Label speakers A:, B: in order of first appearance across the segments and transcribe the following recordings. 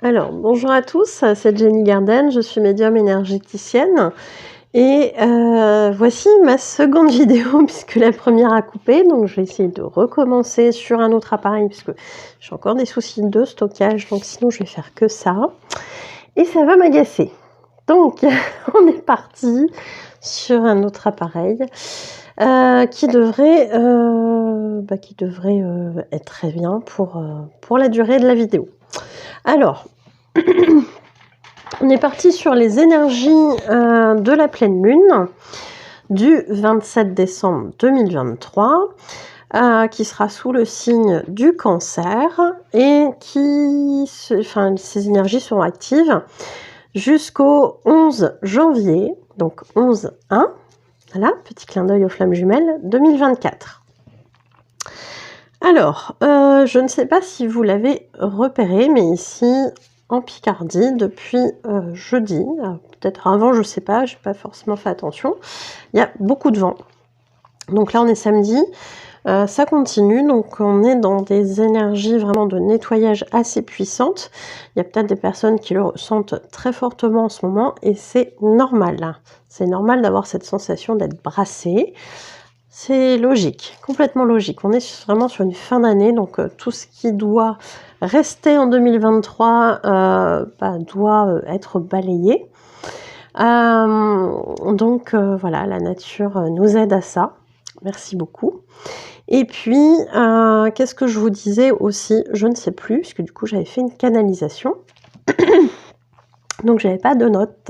A: Alors, bonjour à tous, c'est Jenny Garden, je suis médium énergéticienne et voici ma seconde vidéo puisque la première a coupé, donc je vais essayer de recommencer sur un autre appareil puisque j'ai encore des soucis de stockage, donc sinon je vais faire que ça et ça va m'agacer. Donc, on est parti sur un autre appareil qui devrait être très bien pour la durée de la vidéo. Alors, on est parti sur les énergies de la pleine lune du 27 décembre 2023 qui sera sous le signe du cancer et ces énergies seront actives jusqu'au 11 janvier, donc 11-1, voilà, petit clin d'œil aux flammes jumelles, 2024. Alors, je ne sais pas si vous l'avez repéré, mais ici, en Picardie, depuis jeudi, peut-être avant, je ne sais pas, je n'ai pas forcément fait attention, il y a beaucoup de vent. Donc là, on est samedi, ça continue, donc on est dans des énergies vraiment de nettoyage assez puissantes. Il y a peut-être des personnes qui le ressentent très fortement en ce moment, et c'est normal. C'est normal d'avoir cette sensation d'être brassé. C'est logique, complètement logique. On est vraiment sur une fin d'année, donc tout ce qui doit rester en 2023 doit être balayé. Voilà, la nature nous aide à ça. Merci beaucoup. Et puis, qu'est-ce que je vous disais aussi? Je ne sais plus, puisque du coup, j'avais fait une canalisation. Donc, j'avais pas de notes.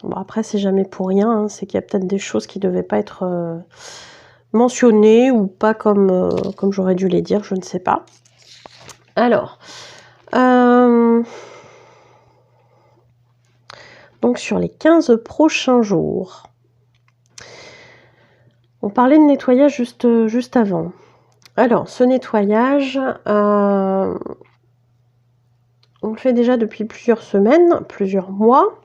A: Bon, après, c'est jamais pour rien, hein. C'est qu'il y a peut-être des choses qui ne devaient pas être mentionnées ou pas comme j'aurais dû les dire, je ne sais pas. Alors, donc sur les 15 prochains jours, on parlait de nettoyage juste avant. Alors, ce nettoyage, on le fait déjà depuis plusieurs semaines, plusieurs mois.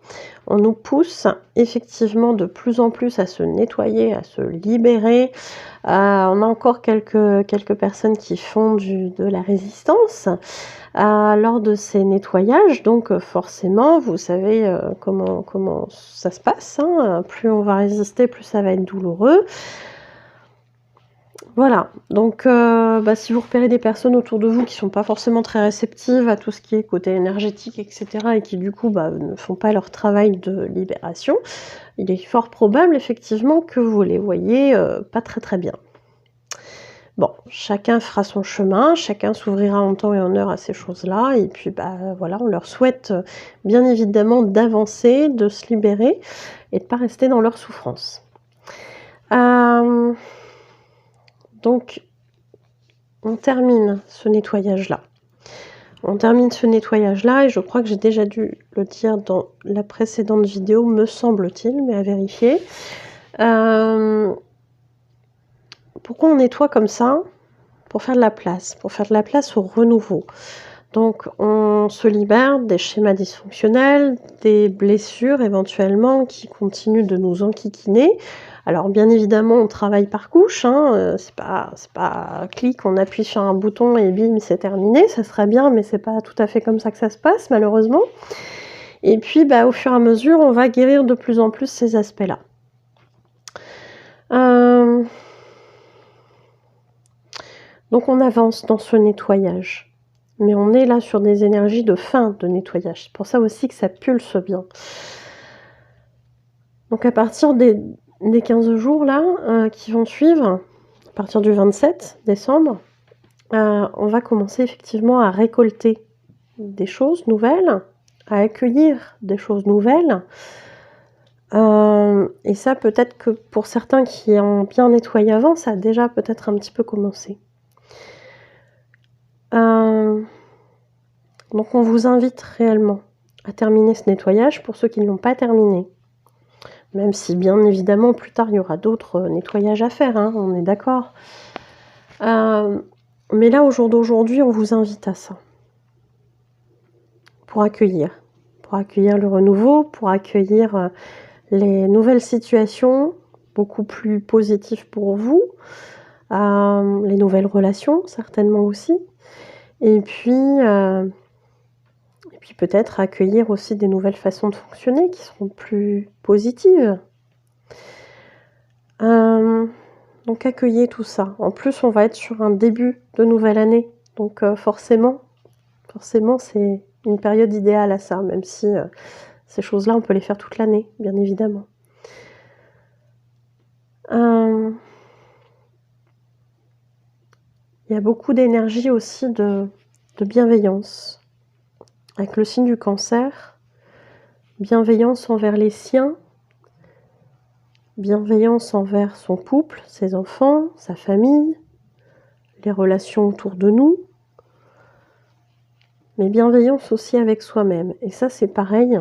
A: On nous pousse effectivement de plus en plus à se nettoyer, à se libérer. On a encore quelques personnes qui font de la résistance lors de ces nettoyages. Donc forcément, vous savez comment ça se passe, hein. Plus on va résister, plus ça va être douloureux. Voilà, donc si vous repérez des personnes autour de vous qui ne sont pas forcément très réceptives à tout ce qui est côté énergétique, etc., et qui du coup ne font pas leur travail de libération, il est fort probable effectivement que vous les voyez pas très bien. Bon, chacun fera son chemin, chacun s'ouvrira en temps et en heure à ces choses-là, et puis voilà, on leur souhaite bien évidemment d'avancer, de se libérer, et de ne pas rester dans leur souffrance. Donc, on termine ce nettoyage-là. Et je crois que j'ai déjà dû le dire dans la précédente vidéo, me semble-t-il, mais à vérifier. Pourquoi on nettoie comme ça? Pour faire de la place au renouveau. Donc, on se libère des schémas dysfonctionnels, des blessures éventuellement qui continuent de nous enquiquiner. Alors, bien évidemment, on travaille par couche, hein. C'est pas clic, on appuie sur un bouton et bim, c'est terminé. Ça serait bien, mais c'est pas tout à fait comme ça que ça se passe, malheureusement. Et puis, au fur et à mesure, on va guérir de plus en plus ces aspects-là. Donc, on avance dans ce nettoyage. Mais on est là sur des énergies de fin de nettoyage. C'est pour ça aussi que ça pulse bien. Donc à partir des 15 jours là qui vont suivre, à partir du 27 décembre, on va commencer effectivement à récolter des choses nouvelles, à accueillir des choses nouvelles. Et ça, peut-être que pour certains qui ont bien nettoyé avant, ça a déjà peut-être un petit peu commencé. Donc on vous invite réellement à terminer ce nettoyage pour ceux qui ne l'ont pas terminé. Même si bien évidemment plus tard il y aura d'autres nettoyages à faire, hein, on est d'accord. Mais là au jour d'aujourd'hui on vous invite à ça. Pour accueillir le renouveau, pour accueillir les nouvelles situations beaucoup plus positives pour vous, les nouvelles relations certainement aussi. Et puis peut-être accueillir aussi des nouvelles façons de fonctionner qui seront plus positives. Donc accueillez tout ça. En plus, on va être sur un début de nouvelle année. Donc forcément, c'est une période idéale à ça, même si ces choses-là, on peut les faire toute l'année, bien évidemment. Il y a beaucoup d'énergie aussi de bienveillance. Avec le signe du Cancer, bienveillance envers les siens, bienveillance envers son couple, ses enfants, sa famille, les relations autour de nous, mais bienveillance aussi avec soi-même. Et ça, c'est pareil,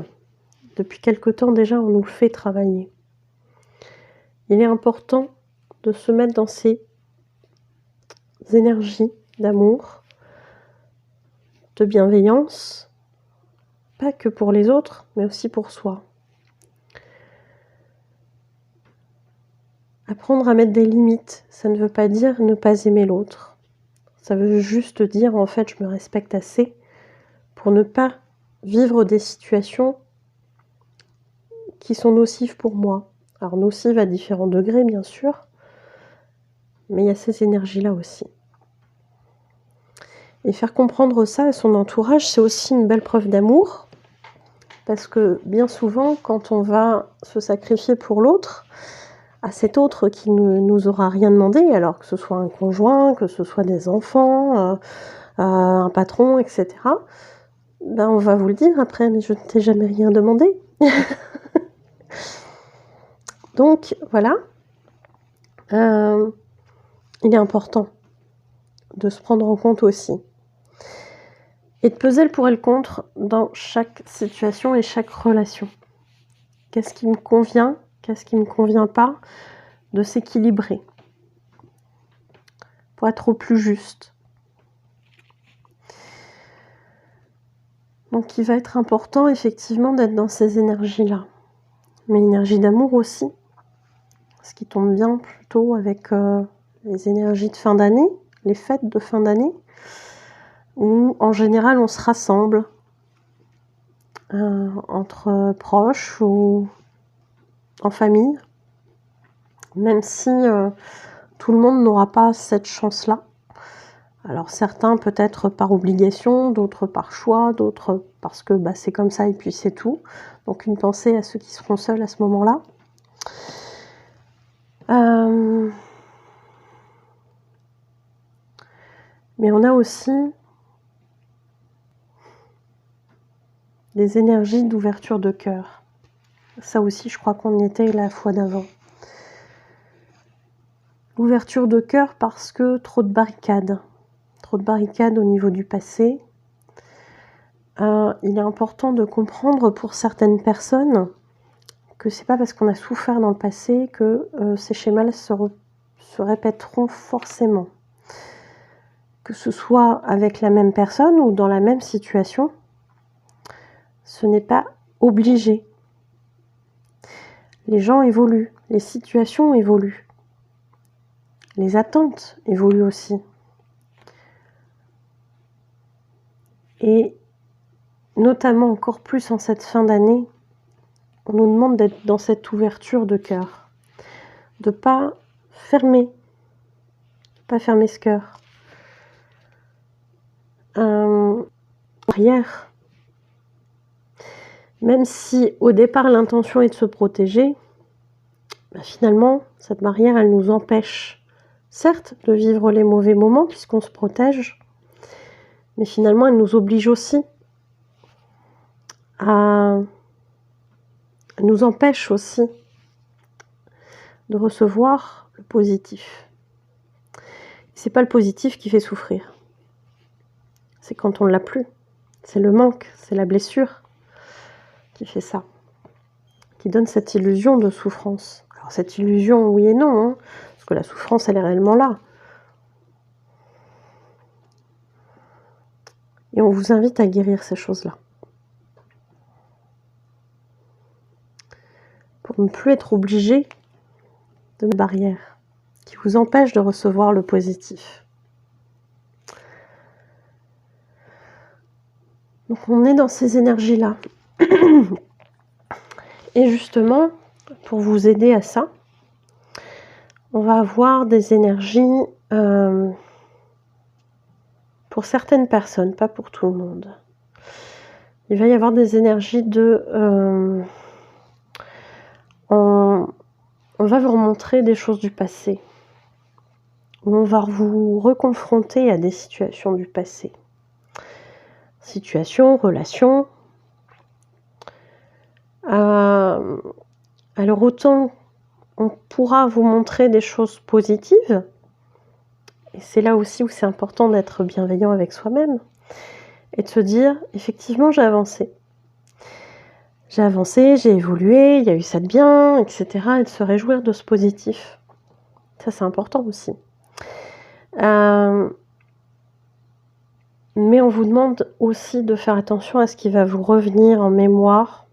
A: depuis quelque temps déjà, on nous le fait travailler. Il est important de se mettre dans ces énergies d'amour, de bienveillance, pas que pour les autres, mais aussi pour soi. Apprendre à mettre des limites, ça ne veut pas dire ne pas aimer l'autre. Ça veut juste dire, en fait, je me respecte assez pour ne pas vivre des situations qui sont nocives pour moi. Alors nocives à différents degrés, bien sûr, mais il y a ces énergies-là aussi. Et faire comprendre ça à son entourage, c'est aussi une belle preuve d'amour, parce que bien souvent, quand on va se sacrifier pour l'autre, à cet autre qui ne nous aura rien demandé, alors que ce soit un conjoint, que ce soit des enfants, un patron, etc., ben on va vous le dire après, mais je ne t'ai jamais rien demandé. Donc voilà, il est important de se prendre en compte aussi. Et de peser le pour et le contre dans chaque situation et chaque relation. Qu'est-ce qui me convient, qu'est-ce qui ne me convient pas, de s'équilibrer pour être au plus juste. Donc il va être important effectivement d'être dans ces énergies-là. Mais énergie d'amour aussi, ce qui tombe bien plutôt avec les énergies de fin d'année, les fêtes de fin d'année, où en général on se rassemble entre proches ou en famille, même si tout le monde n'aura pas cette chance-là. Alors certains peut-être par obligation, d'autres par choix, d'autres parce que c'est comme ça et puis c'est tout. Donc une pensée à ceux qui seront seuls à ce moment-là. Mais on a aussi des énergies d'ouverture de cœur. Ça aussi, je crois qu'on y était la fois d'avant. L'ouverture de cœur parce que trop de barricades au niveau du passé. Il est important de comprendre pour certaines personnes que c'est pas parce qu'on a souffert dans le passé que ces schémas se répéteront forcément. Que ce soit avec la même personne ou dans la même situation, ce n'est pas obligé. Les gens évoluent, les situations évoluent, les attentes évoluent aussi. Et notamment encore plus en cette fin d'année, on nous demande d'être dans cette ouverture de cœur, de pas fermer ce cœur. Barrière. Même si au départ l'intention est de se protéger, finalement cette barrière elle nous empêche certes de vivre les mauvais moments puisqu'on se protège, mais finalement elle nous oblige aussi elle nous empêche aussi de recevoir le positif. C'est pas le positif qui fait souffrir, c'est quand on l'a plus, c'est le manque, c'est la blessure qui fait ça, qui donne cette illusion de souffrance. Alors cette illusion, oui et non, parce que la souffrance, elle est réellement là. Et on vous invite à guérir ces choses-là. Pour ne plus être obligé de barrières qui vous empêchent de recevoir le positif. Donc on est dans ces énergies-là. Et justement, pour vous aider à ça, on va avoir des énergies pour certaines personnes, pas pour tout le monde. Il va y avoir des énergies de... on va vous remontrer des choses du passé. On va vous reconfronter à des situations du passé. Situations, relations. Alors autant on pourra vous montrer des choses positives, et c'est là aussi où c'est important d'être bienveillant avec soi-même, et de se dire, effectivement, j'ai avancé. J'ai avancé, j'ai évolué, il y a eu ça de bien, etc. Et de se réjouir de ce positif. Ça, c'est important aussi. Mais on vous demande aussi de faire attention à ce qui va vous revenir en mémoire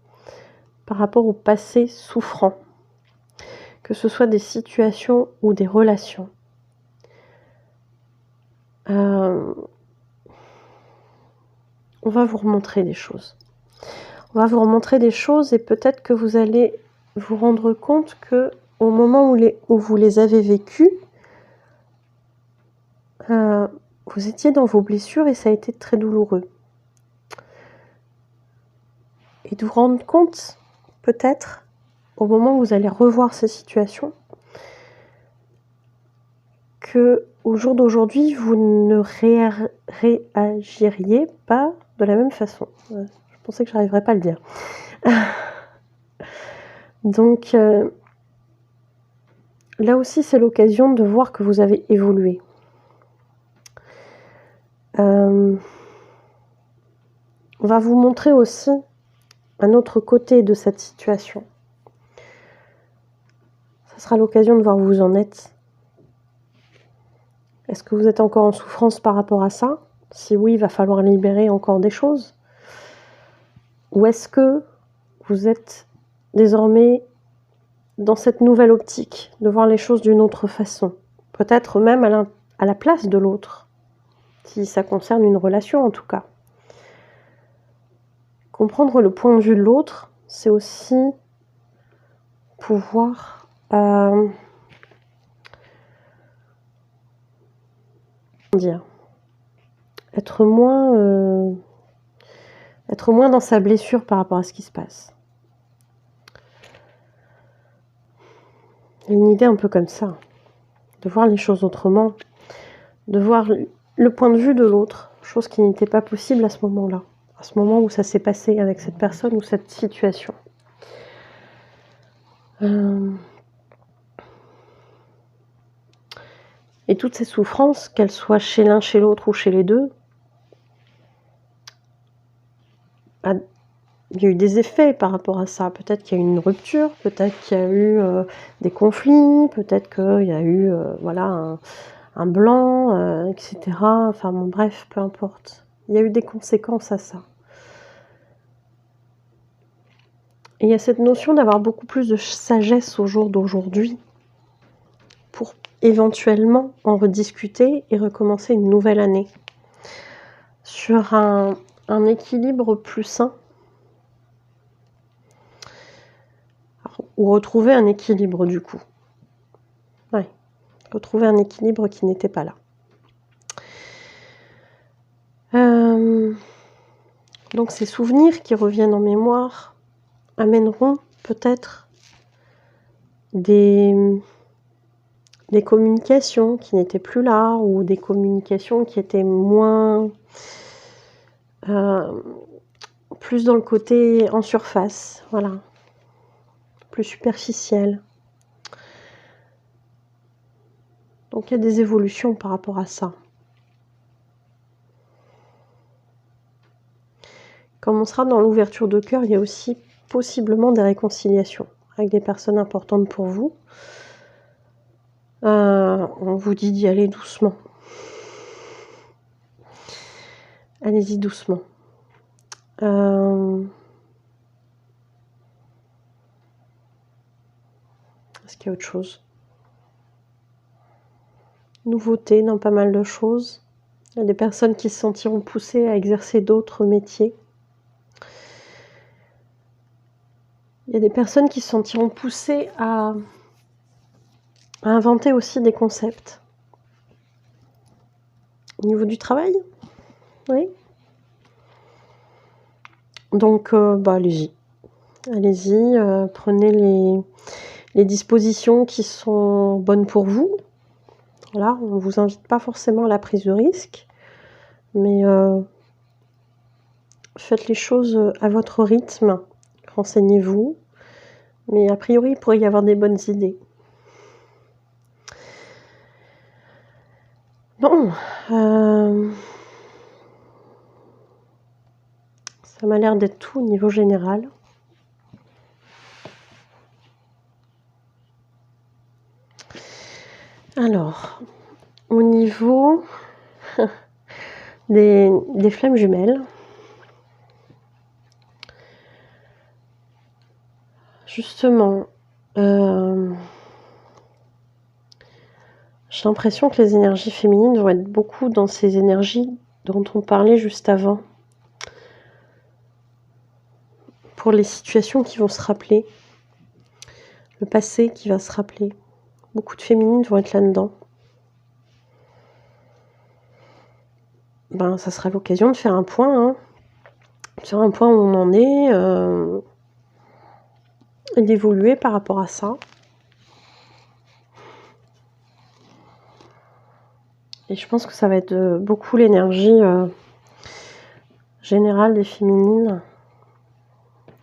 A: par rapport au passé souffrant. Que ce soit des situations ou des relations. On va vous remontrer des choses. On va vous remontrer des choses et peut-être que vous allez vous rendre compte que au moment où vous les avez vécues, vous étiez dans vos blessures et ça a été très douloureux. Et de vous rendre compte, peut-être, au moment où vous allez revoir ces situations, que au jour d'aujourd'hui, vous ne réagiriez pas de la même façon. Je pensais que je n'arriverais pas à le dire. Donc, là aussi, c'est l'occasion de voir que vous avez évolué. On va vous montrer aussi un autre côté de cette situation. Ça sera l'occasion de voir où vous en êtes. Est-ce que vous êtes encore en souffrance par rapport à ça? Si oui, il va falloir libérer encore des choses. Ou est-ce que vous êtes désormais dans cette nouvelle optique de voir les choses d'une autre façon? Peut-être même à la place de l'autre, si ça concerne une relation en tout cas. Comprendre le point de vue de l'autre, c'est aussi pouvoir être moins dans sa blessure par rapport à ce qui se passe. Il y a une idée un peu comme ça, de voir les choses autrement, de voir le point de vue de l'autre, chose qui n'était pas possible à ce moment-là, à ce moment où ça s'est passé avec cette personne ou cette situation. Et toutes ces souffrances, qu'elles soient chez l'un, chez l'autre ou chez les deux, il y a eu des effets par rapport à ça. Peut-être qu'il y a eu une rupture, peut-être qu'il y a eu des conflits, peut-être qu'il y a eu voilà, un blanc, etc. Enfin bon, bref, peu importe. Il y a eu des conséquences à ça. Et il y a cette notion d'avoir beaucoup plus de sagesse au jour d'aujourd'hui pour éventuellement en rediscuter et recommencer une nouvelle année sur un équilibre plus sain. Ou retrouver un équilibre du coup. Ouais, retrouver un équilibre qui n'était pas là. Donc ces souvenirs qui reviennent en mémoire amèneront peut-être des communications qui n'étaient plus là ou des communications qui étaient moins plus dans le côté en surface, voilà, plus superficiel. Donc il y a des évolutions par rapport à ça. Comme on sera dans l'ouverture de cœur, il y a aussi possiblement des réconciliations avec des personnes importantes pour vous. On vous dit d'y aller doucement. Allez-y doucement. Est-ce qu'il y a autre chose? Nouveauté dans pas mal de choses. Il y a des personnes qui se sentiront poussées à exercer d'autres métiers Il y a des personnes qui se sentiront poussées à inventer aussi des concepts. Au niveau du travail, oui. Donc, allez-y. Allez-y, prenez les dispositions qui sont bonnes pour vous. Voilà, on ne vous invite pas forcément à la prise de risque, mais faites les choses à votre rythme, renseignez-vous, mais a priori, il pourrait y avoir des bonnes idées. Bon, ça m'a l'air d'être tout au niveau général. Alors, au niveau des flammes jumelles, justement, j'ai l'impression que les énergies féminines vont être beaucoup dans ces énergies dont on parlait juste avant. Pour les situations qui vont se rappeler, le passé qui va se rappeler. Beaucoup de féminines vont être là-dedans. Ça sera l'occasion de faire un point, hein. Faire un point où on en est, et d'évoluer par rapport à ça. Et je pense que ça va être beaucoup l'énergie générale des féminines,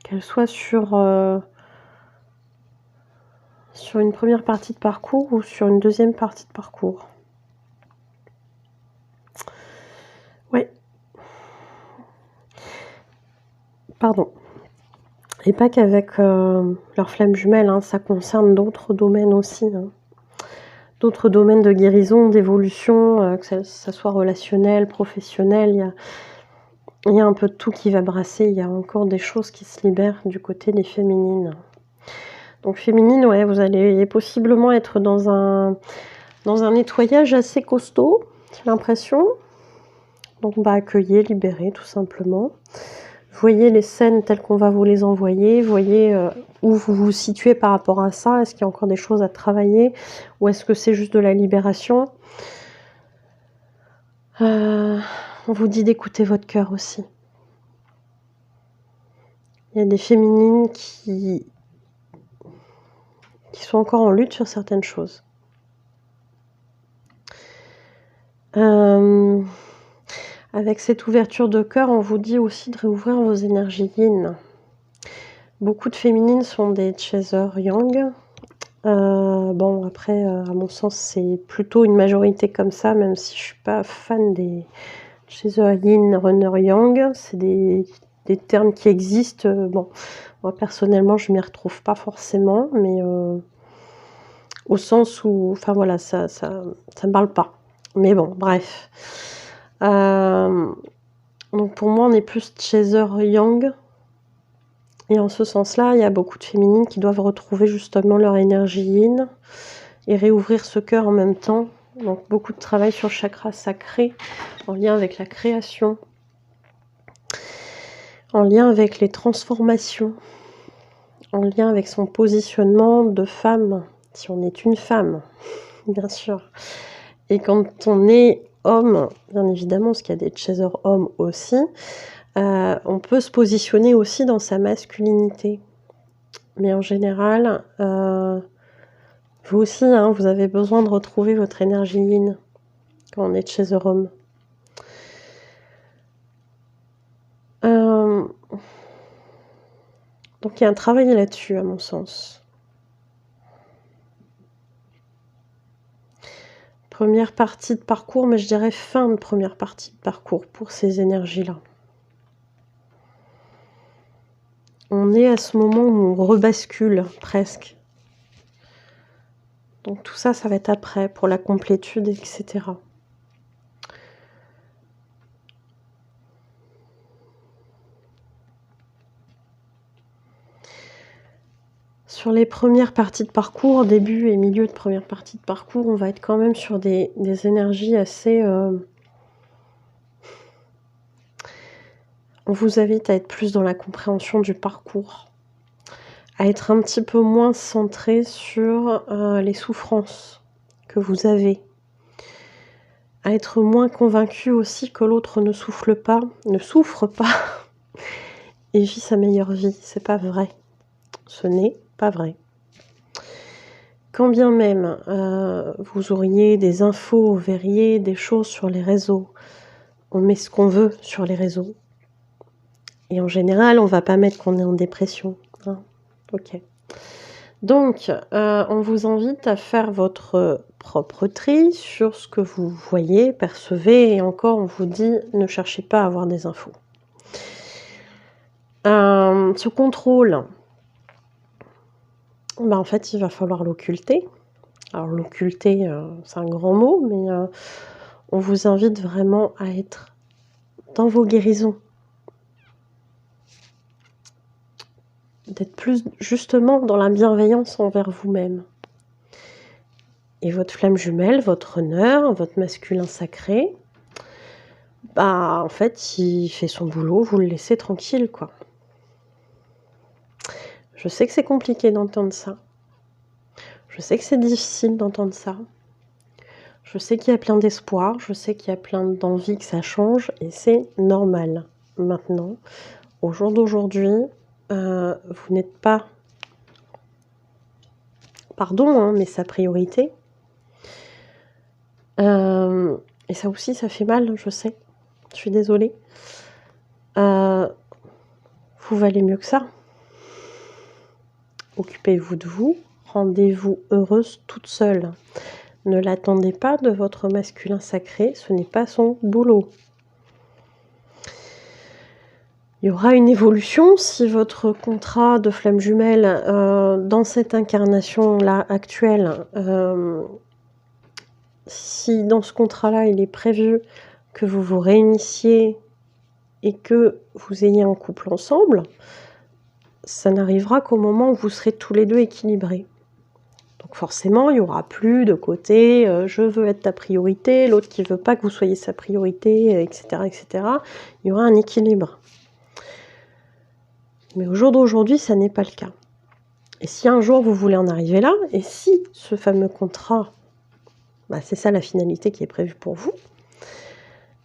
A: qu'elles soient sur une première partie de parcours ou sur une deuxième partie de parcours. Oui. Pardon. Et pas qu'avec leurs flammes jumelles, hein, ça concerne d'autres domaines aussi. Hein. D'autres domaines de guérison, d'évolution, que ça soit relationnel, professionnel, il y a un peu de tout qui va brasser, il y a encore des choses qui se libèrent du côté des féminines. Donc féminine, ouais, vous allez possiblement être dans un nettoyage assez costaud, j'ai l'impression. Donc accueillir, libérer tout simplement. Voyez les scènes telles qu'on va vous les envoyer, voyez où vous vous situez par rapport à ça, est-ce qu'il y a encore des choses à travailler ou est-ce que c'est juste de la libération. On vous dit d'écouter votre cœur aussi. Il y a des féminines qui sont encore en lutte sur certaines choses. Avec cette ouverture de cœur, on vous dit aussi de réouvrir vos énergies yin. Beaucoup de féminines sont des chasers yang. Après, à mon sens, c'est plutôt une majorité comme ça, même si je suis pas fan des chasers yin, runner yang. C'est des termes qui existent. Moi, personnellement, je m'y retrouve pas forcément, mais au sens où, ça me parle pas. Mais bon, bref. Donc pour moi, on est plus chaser yang. Et en ce sens-là, il y a beaucoup de féminines qui doivent retrouver justement leur énergie yin et réouvrir ce cœur en même temps. Donc beaucoup de travail sur le chakra sacré, en lien avec la création, en lien avec les transformations, en lien avec son positionnement de femme, si on est une femme, bien sûr. Et quand on est homme, bien évidemment, parce qu'il y a des chasers hommes aussi, on peut se positionner aussi dans sa masculinité. Mais en général, vous aussi, hein, vous avez besoin de retrouver votre énergie yin quand on est chaser homme. Donc il y a un travail là-dessus, à mon sens. Première partie de parcours, mais je dirais fin de première partie de parcours pour ces énergies-là. On est à ce moment où on rebascule presque. Donc tout ça, ça va être après, pour la complétude, etc. Sur les premières parties de parcours, début et milieu de première partie de parcours, on va être quand même sur des énergies assez... On vous invite à être plus dans la compréhension du parcours, à être un petit peu moins centré sur les souffrances que vous avez, à être moins convaincu aussi que l'autre ne souffre pas et vit sa meilleure vie. C'est pas vrai. Ce n'est pas vrai. Quand bien même vous auriez des infos, vous verriez des choses sur les réseaux, on met ce qu'on veut sur les réseaux. Et en général, on va pas mettre qu'on est en dépression. Hein. Ok. Donc, on vous invite à faire votre propre tri sur ce que vous voyez, percevez, et encore, on vous dit, ne cherchez pas à avoir des infos. Ce contrôle, en fait, il va falloir l'occulter. Alors, l'occulter, c'est un grand mot, mais on vous invite vraiment à être dans vos guérisons. D'être plus justement dans la bienveillance envers vous-même. Et votre flamme jumelle, votre honneur, votre masculin sacré, en fait, il fait son boulot, vous le laissez tranquille, quoi. Je sais que c'est compliqué d'entendre ça. Je sais que c'est difficile d'entendre ça. Je sais qu'il y a plein d'espoir, je sais qu'il y a plein d'envie que ça change, et c'est normal. Maintenant, au jour d'aujourd'hui, vous n'êtes pas, pardon, hein, mais sa priorité. Et ça aussi, ça fait mal, je sais. Je suis désolée. Vous valez mieux que ça. Occupez-vous de vous, rendez-vous heureuse toute seule. Ne l'attendez pas de votre masculin sacré, ce n'est pas son boulot. Il y aura une évolution si votre contrat de flamme jumelle, dans cette incarnation-là actuelle, si dans ce contrat-là, il est prévu que vous vous réunissiez et que vous ayez un couple ensemble, ça n'arrivera qu'au moment où vous serez tous les deux équilibrés. Donc forcément, il n'y aura plus de côté je veux être ta priorité, l'autre qui ne veut pas que vous soyez sa priorité, etc., etc. Il y aura un équilibre. Mais au jour d'aujourd'hui, ça n'est pas le cas. Et si un jour vous voulez en arriver là, et si ce fameux contrat, c'est ça la finalité qui est prévue pour vous,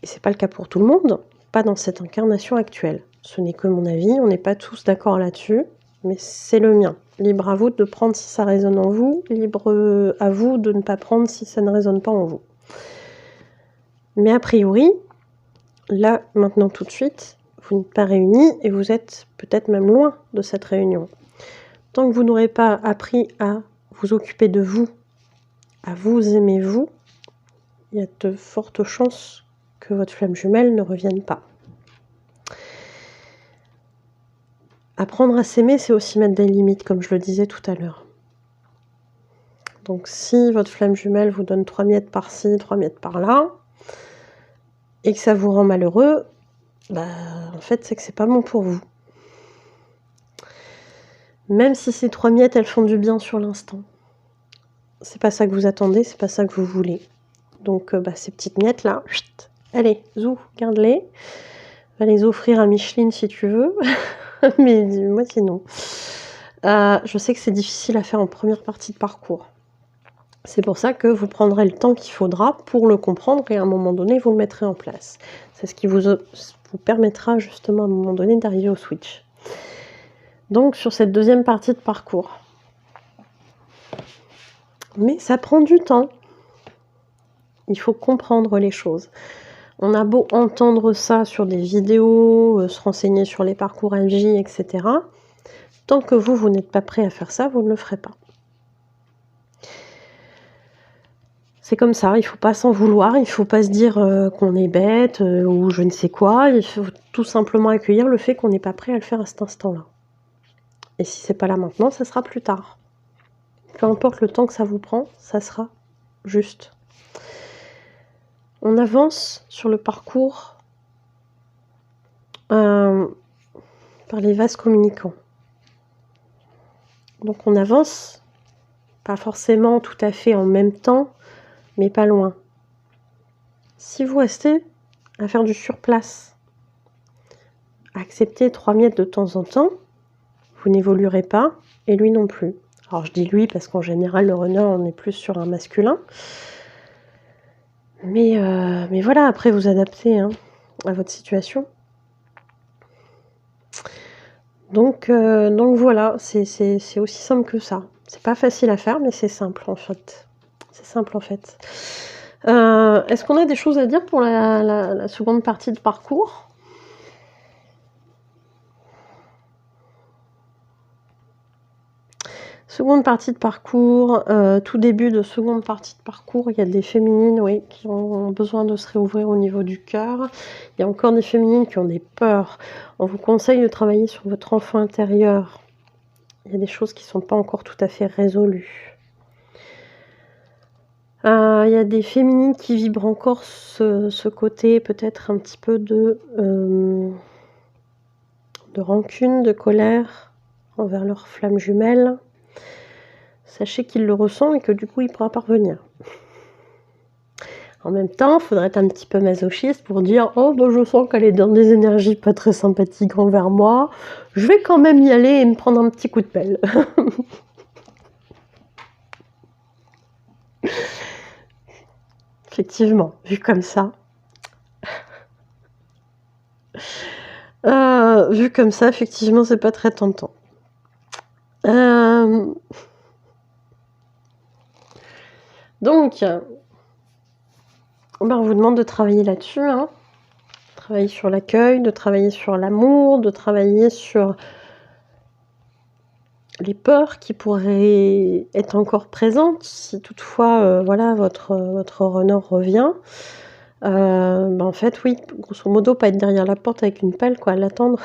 A: et c'est pas le cas pour tout le monde, pas dans cette incarnation actuelle. Ce n'est que mon avis, on n'est pas tous d'accord là-dessus, mais c'est le mien. Libre à vous de prendre si ça résonne en vous, libre à vous de ne pas prendre si ça ne résonne pas en vous. Mais a priori, là, maintenant, tout de suite, vous n'êtes pas réunis et vous êtes peut-être même loin de cette réunion. Tant que vous n'aurez pas appris à vous occuper de vous, à vous aimer vous, il y a de fortes chances que votre flamme jumelle ne revienne pas. Apprendre à s'aimer, c'est aussi mettre des limites, comme je le disais tout à l'heure. Donc si votre flamme jumelle vous donne 3 miettes par-ci, 3 miettes par-là, et que ça vous rend malheureux, en fait, c'est que c'est pas bon pour vous. Même si ces 3 miettes, elles font du bien sur l'instant. C'est pas ça que vous attendez, c'est pas ça que vous voulez. Donc ces petites miettes-là, allez, zou, garde-les. Va les offrir à Micheline si tu veux. Mais moi, sinon. Je sais que c'est difficile à faire en première partie de parcours. C'est pour ça que vous prendrez le temps qu'il faudra pour le comprendre et à un moment donné, vous le mettrez en place. C'est ce qui vous permettra justement à un moment donné d'arriver au switch. Donc, sur cette deuxième partie de parcours. Mais ça prend du temps. Il faut comprendre les choses. On a beau entendre ça sur des vidéos, se renseigner sur les parcours AJ, etc. Tant que vous n'êtes pas prêt à faire ça, vous ne le ferez pas. C'est comme ça, il ne faut pas s'en vouloir, il ne faut pas se dire qu'on est bête ou je ne sais quoi. Il faut tout simplement accueillir le fait qu'on n'est pas prêt à le faire à cet instant-là. Et si c'est pas là maintenant, ça sera plus tard. Peu importe le temps que ça vous prend, ça sera juste. On avance sur le parcours par les vases communicants. Donc on avance, pas forcément tout à fait en même temps, mais pas loin. Si vous restez à faire du surplace, à accepter 3 miettes de temps en temps, vous n'évoluerez pas et lui non plus. Alors je dis lui parce qu'en général le runner on est plus sur un masculin. Mais voilà, après vous adaptez hein, à votre situation. Donc voilà, c'est aussi simple que ça. C'est pas facile à faire, mais c'est simple en fait. C'est simple en fait. Est-ce qu'on a des choses à dire pour la seconde partie de parcours ? Seconde partie de parcours, tout début de seconde partie de parcours, il y a des féminines, oui, qui ont besoin de se réouvrir au niveau du cœur. Il y a encore des féminines qui ont des peurs. On vous conseille de travailler sur votre enfant intérieur. Il y a des choses qui ne sont pas encore tout à fait résolues. Il y a des féminines qui vibrent encore ce côté peut-être un petit peu de rancune, de colère envers leur flamme jumelle. Sachez qu'il le ressent et que du coup il pourra parvenir. En même temps, il faudrait être un petit peu masochiste pour dire « Oh, bah, je sens qu'elle est dans des énergies pas très sympathiques envers moi. Je vais quand même y aller et me prendre un petit coup de pelle. » Effectivement, vu comme ça. Vu comme ça, effectivement, c'est pas très tentant. Donc, on vous demande de travailler là-dessus, hein. Travailler sur l'accueil, de travailler sur l'amour, de travailler sur les peurs qui pourraient être encore présentes si toutefois voilà, votre runner revient. En fait, oui, grosso modo, pas être derrière la porte avec une pelle, quoi, l'attendre.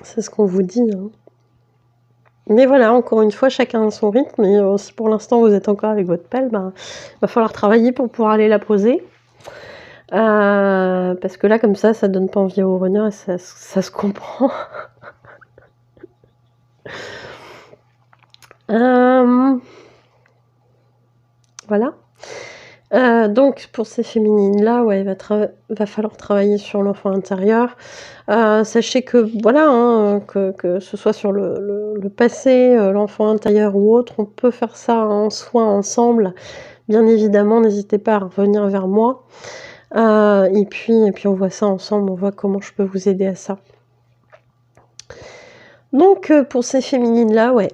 A: C'est ce qu'on vous dit, hein. Mais voilà, encore une fois, chacun a son rythme. Et si pour l'instant vous êtes encore avec votre pelle, va falloir travailler pour pouvoir aller la poser. Parce que là, comme ça donne pas envie au runner et ça se comprend. Voilà. Donc pour ces féminines-là, ouais, va falloir travailler sur l'enfant intérieur. Sachez que voilà, hein, que ce soit sur le passé, l'enfant intérieur ou autre, on peut faire ça en soin ensemble. Bien évidemment, n'hésitez pas à revenir vers moi. Et puis on voit ça ensemble, on voit comment je peux vous aider à ça. Donc pour ces féminines-là, ouais,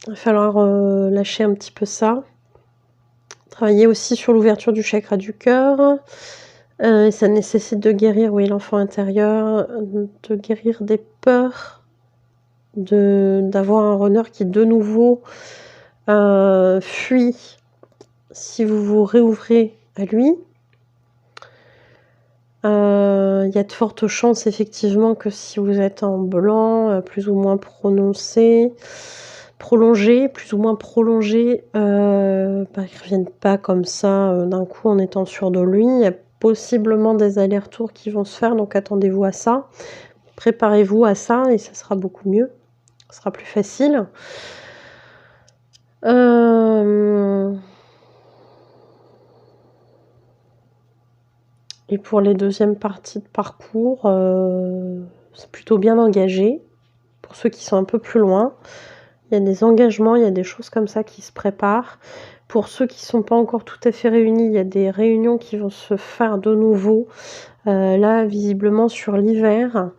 A: il va falloir lâcher un petit peu ça. Travailler aussi sur l'ouverture du chakra du cœur. Ça nécessite de guérir, oui, l'enfant intérieur, de guérir des peurs, d'avoir un runner qui de nouveau fuit si vous vous réouvrez à lui. Il y a de fortes chances effectivement que si vous êtes en blanc, plus ou moins prononcé, prolongé, plus ou moins prolongé, qu'ils ne reviennent pas comme ça d'un coup en étant sûr de lui. Il y a possiblement des allers-retours qui vont se faire, donc attendez-vous à ça. Préparez-vous à ça et ça sera beaucoup mieux. Ce sera plus facile. Et pour les deuxièmes parties de parcours, c'est plutôt bien engagé. Pour ceux qui sont un peu plus loin, il y a des engagements, il y a des choses comme ça qui se préparent. Pour ceux qui ne sont pas encore tout à fait réunis, il y a des réunions qui vont se faire de nouveau. Là, visiblement sur l'hiver,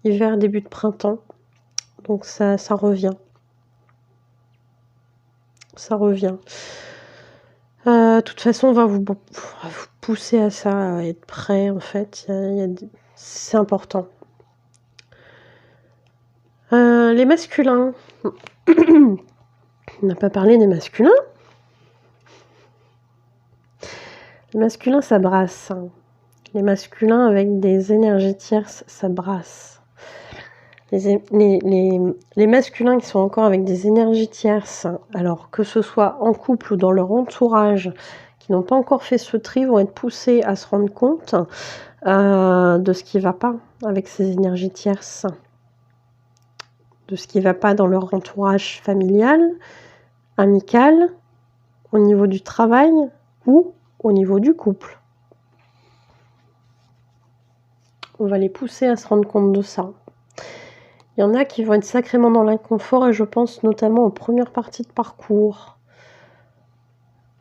A: début de printemps. Donc ça revient. Ça revient. De toute façon, on va vous pousser à ça, à être prêt en fait. C'est important. Les masculins. On n'a pas parlé des masculins. Les masculins, ça brasse. Les masculins avec des énergies tierces, ça brasse. Les masculins qui sont encore avec des énergies tierces, alors que ce soit en couple ou dans leur entourage, qui n'ont pas encore fait ce tri, vont être poussés à se rendre compte de ce qui ne va pas avec ces énergies tierces, de ce qui ne va pas dans leur entourage familial, amical, au niveau du travail ou au niveau du couple. On va les pousser à se rendre compte de ça. Il y en a qui vont être sacrément dans l'inconfort et je pense notamment aux premières parties de parcours.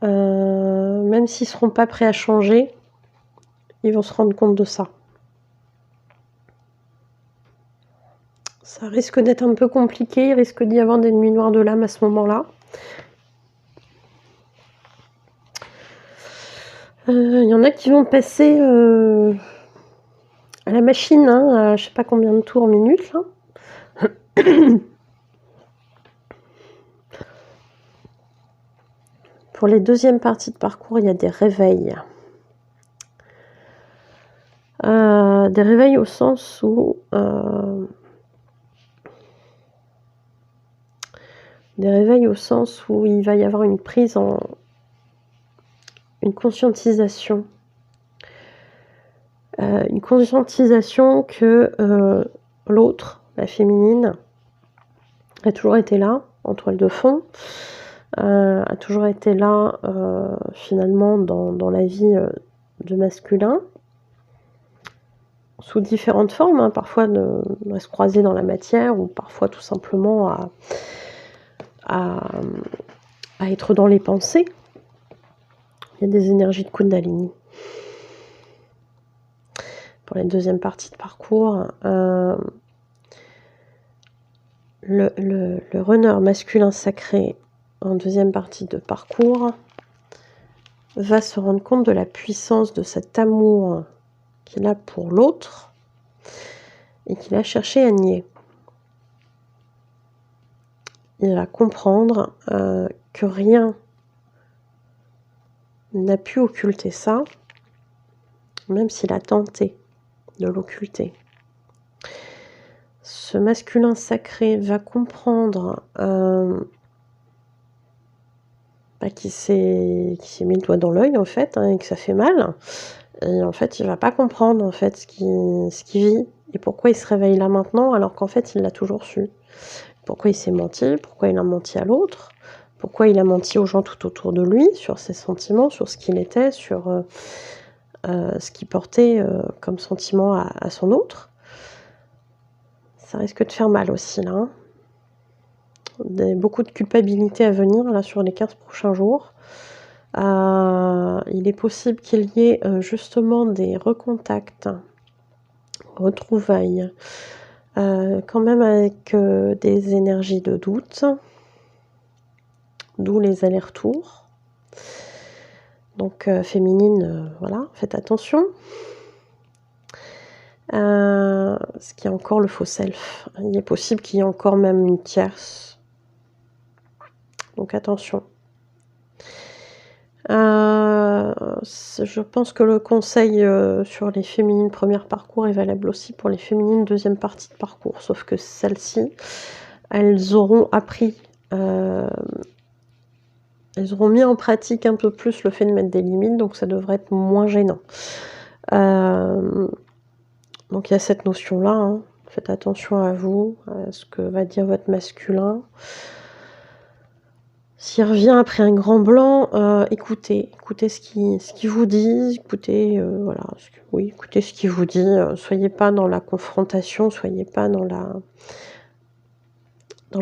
A: Même s'ils ne seront pas prêts à changer, ils vont se rendre compte de ça. Ça risque d'être un peu compliqué, il risque d'y avoir des nuits noires de l'âme à ce moment-là. Il y en a qui vont passer à la machine, à je sais pas combien de tours minutes, là. Pour les deuxièmes parties de parcours, il y a des réveils. Des réveils au sens où... des réveils au sens où il va y avoir une prise en... une conscientisation. Une conscientisation que l'autre, la féminine, a toujours été là, en toile de fond, a toujours été là finalement dans la vie de masculin, sous différentes formes, parfois à se croiser dans la matière ou parfois tout simplement à être dans les pensées. Il y a des énergies de Kundalini. Pour les deuxièmes parties de parcours, le runner masculin sacré en deuxième partie de parcours va se rendre compte de la puissance de cet amour qu'il a pour l'autre et qu'il a cherché à nier. Il va comprendre que rien n'a pu occulter ça, même s'il a tenté de l'occulter. Ce masculin sacré va comprendre qu'il s'est mis le doigt dans l'œil en fait, et que ça fait mal. Et en fait, il va pas comprendre en fait ce qu'il vit et pourquoi il se réveille là maintenant alors qu'en fait, il l'a toujours su. Pourquoi il s'est menti, pourquoi il a menti à l'autre, pourquoi il a menti aux gens tout autour de lui sur ses sentiments, sur ce qu'il était, sur ce qu'il portait comme sentiment à son autre. Ça risque de faire mal aussi là. Beaucoup de culpabilité à venir là sur les 15 prochains jours. Il est possible qu'il y ait justement des recontacts, retrouvailles, quand même avec des énergies de doute, d'où les allers-retours. Donc féminine, voilà, faites attention. Ce qui est encore le faux self. Il est possible qu'il y ait encore même une tierce. Donc attention. Je pense que le conseil sur les féminines premières parcours est valable aussi pour les féminines deuxième partie de parcours. Sauf que celles-ci, elles auront appris, elles auront mis en pratique un peu plus le fait de mettre des limites, donc ça devrait être moins gênant. Donc il y a cette notion-là, faites attention à vous, à ce que va dire votre masculin. S'il revient après un grand blanc, écoutez ce qu'il vous dit, écoutez, voilà, écoutez ce qu'il vous dit, soyez pas dans la confrontation, soyez pas dans le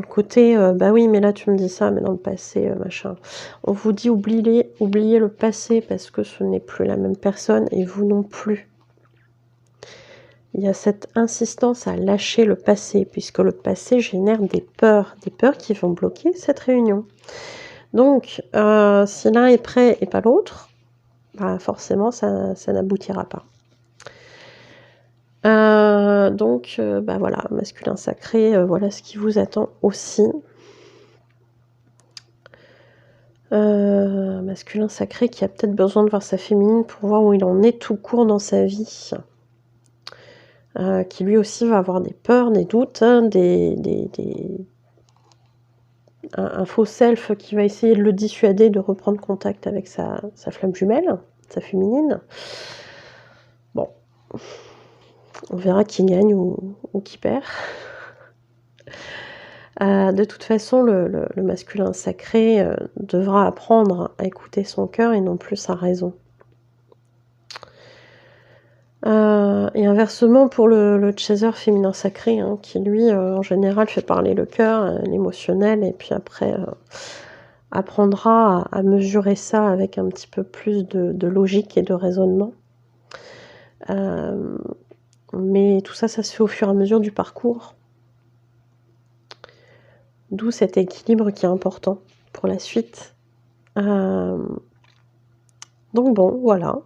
A: côté, bah oui, mais là tu me dis ça, mais dans le passé, machin. On vous dit oubliez le passé parce que ce n'est plus la même personne et vous non plus. Il y a cette insistance à lâcher le passé, puisque le passé génère des peurs qui vont bloquer cette réunion. Donc, si l'un est prêt et pas l'autre, bah forcément, ça n'aboutira pas. Donc, bah voilà, masculin sacré, voilà ce qui vous attend aussi. Masculin sacré qui a peut-être besoin de voir sa féminine pour voir où il en est tout court dans sa vie. Qui lui aussi va avoir des peurs, des doutes, un faux self qui va essayer de le dissuader de reprendre contact avec sa flamme jumelle, sa féminine. Bon, on verra qui gagne ou qui perd. De toute façon, le masculin sacré devra apprendre à écouter son cœur et non plus sa raison. Et inversement pour le chaser féminin sacré, hein, qui lui, en général, fait parler le cœur, l'émotionnel, et puis après apprendra à mesurer ça avec un petit peu plus de logique et de raisonnement. Mais tout ça, ça se fait au fur et à mesure du parcours. D'où cet équilibre qui est important pour la suite. Donc bon, voilà.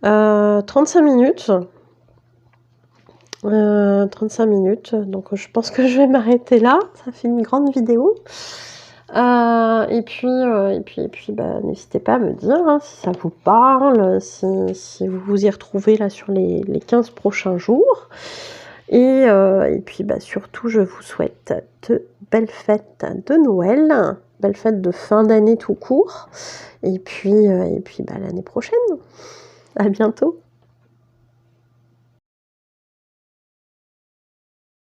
A: 35 minutes. 35 minutes, donc je pense que je vais m'arrêter là. Ça fait une grande vidéo. Et puis, bah, n'hésitez pas à me dire, hein, si ça vous parle, si vous vous y retrouvez là sur les 15 prochains jours. Et puis, bah, surtout, je vous souhaite de belles fêtes de Noël, belles fêtes de fin d'année tout court. Et puis, bah, l'année prochaine. À bientôt.